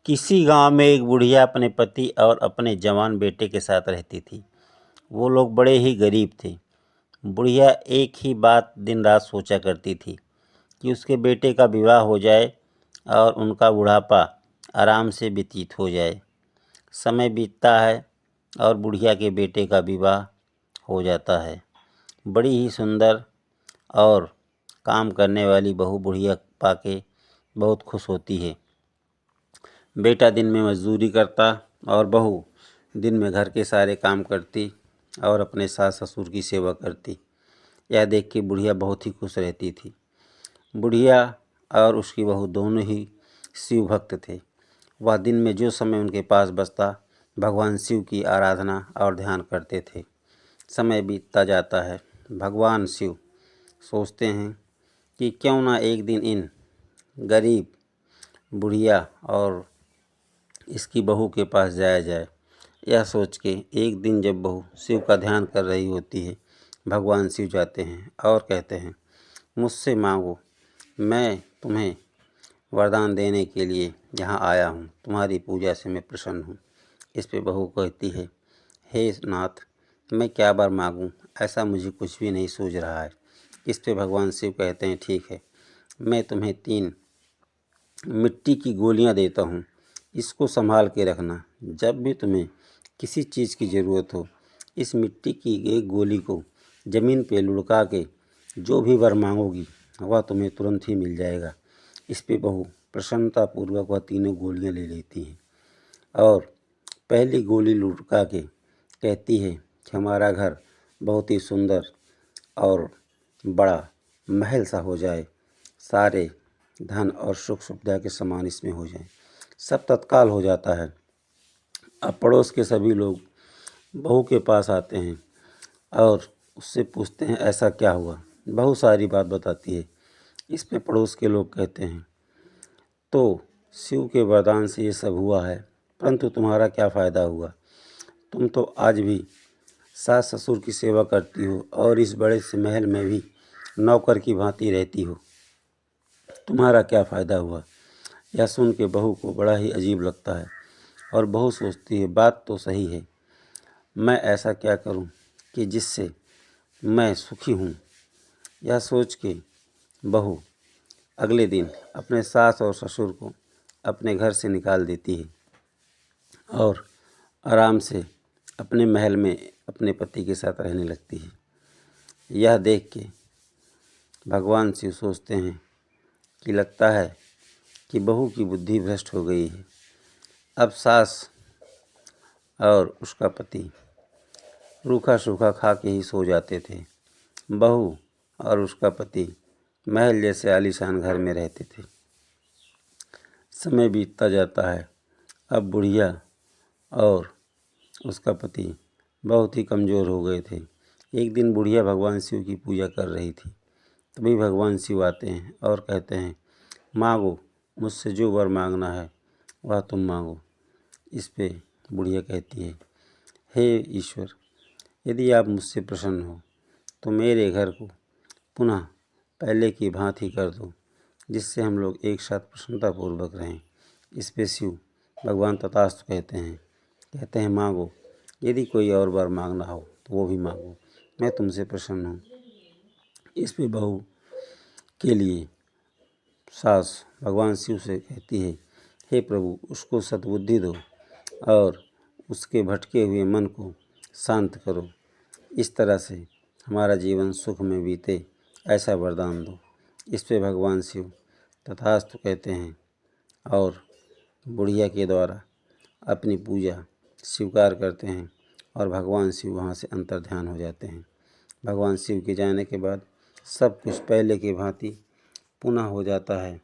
किसी गांव में एक बुढ़िया अपने पति और अपने जवान बेटे के साथ रहती थी। वो लोग बड़े ही गरीब थे। बुढ़िया एक ही बात दिन रात सोचा करती थी कि उसके बेटे का विवाह हो जाए और उनका बुढ़ापा आराम से व्यतीत हो जाए। समय बीतता है और बुढ़िया के बेटे का विवाह हो जाता है। बड़ी ही सुंदर और काम करने वाली बहू बुढ़िया पाके बहुत खुश होती है। बेटा दिन में मजदूरी करता और बहू दिन में घर के सारे काम करती और अपने सास ससुर की सेवा करती। यह देख के बुढ़िया बहुत ही खुश रहती थी। बुढ़िया और उसकी बहू दोनों ही शिव भक्त थे। वह दिन में जो समय उनके पास बचता भगवान शिव की आराधना और ध्यान करते थे। समय बीतता जाता है। भगवान शिव सोचते हैं कि क्यों ना एक दिन इन गरीब बुढ़िया और इसकी बहू के पास जाया जाए। यह सोच के एक दिन जब बहू शिव का ध्यान कर रही होती है, भगवान शिव जाते हैं और कहते हैं, मुझसे मांगो, मैं तुम्हें वरदान देने के लिए यहाँ आया हूँ। तुम्हारी पूजा से मैं प्रसन्न हूँ। इस पे बहू कहती है, हे नाथ, मैं क्या वर मांगूँ, ऐसा मुझे कुछ भी नहीं सूझ रहा है। इस पे भगवान शिव कहते हैं, ठीक है, मैं तुम्हें 3 मिट्टी की गोलियाँ देता हूँ। इसको संभाल के रखना। जब भी तुम्हें किसी चीज़ की ज़रूरत हो, इस मिट्टी की एक गोली को ज़मीन पे लुढ़का के जो भी वर मांगोगी वह तुम्हें तुरंत ही मिल जाएगा। इस पे बहू प्रसन्नतापूर्वक वह तीनों गोलियां ले लेती हैं और पहली गोली लुढ़का के कहती है कि हमारा घर बहुत ही सुंदर और बड़ा महल सा हो जाए, सारे धन और सुख सुविधा के समान इसमें हो जाए। सब तत्काल हो जाता है। अब पड़ोस के सभी लोग बहू के पास आते हैं और उससे पूछते हैं, ऐसा क्या हुआ। बहू सारी बात बताती है। इस पे पड़ोस के लोग कहते हैं, तो शिव के वरदान से ये सब हुआ है, परंतु तुम्हारा क्या फ़ायदा हुआ। तुम तो आज भी सास ससुर की सेवा करती हो और इस बड़े से महल में भी नौकर की भांति रहती हो। तुम्हारा क्या फ़ायदा हुआ। यह सुन के बहू को बड़ा ही अजीब लगता है और बहू सोचती है, बात तो सही है, मैं ऐसा क्या करूं कि जिससे मैं सुखी हूं। यह सोच के बहू अगले दिन अपने सास और ससुर को अपने घर से निकाल देती है और आराम से अपने महल में अपने पति के साथ रहने लगती है। यह देख के भगवान शिव सोचते हैं कि लगता है कि बहू की बुद्धि भ्रष्ट हो गई है। अब सास और उसका पति रूखा सूखा खा के ही सो जाते थे। बहू और उसका पति महल जैसे आलीशान घर में रहते थे। समय बीतता जाता है। अब बुढ़िया और उसका पति बहुत ही कमज़ोर हो गए थे। एक दिन बुढ़िया भगवान शिव की पूजा कर रही थी। तभी भगवान शिव आते हैं और कहते हैं, मांगो, मुझसे जो वर मांगना है वह तुम मांगो। इस पे बुढ़िया कहती है, हे ईश्वर, यदि आप मुझसे प्रसन्न हो तो मेरे घर को पुनः पहले की भांति कर दो, जिससे हम लोग एक साथ प्रसन्नतापूर्वक रहें। इस पे शिव भगवान तथास्तु कहते हैं मांगो, यदि कोई और वर मांगना हो तो वो भी मांगो, मैं तुमसे प्रसन्न हूँ। इस पे बहू के लिए सास भगवान शिव से कहती है, हे प्रभु, उसको सद्बुद्धि दो और उसके भटके हुए मन को शांत करो। इस तरह से हमारा जीवन सुख में बीते, ऐसा वरदान दो। इस पे भगवान शिव तथास्तु कहते हैं और बुढ़िया के द्वारा अपनी पूजा स्वीकार करते हैं और भगवान शिव वहाँ से अंतर्ध्यान हो जाते हैं। भगवान शिव के जाने के बाद सब कुछ पहले की भांति पुनः हो जाता है।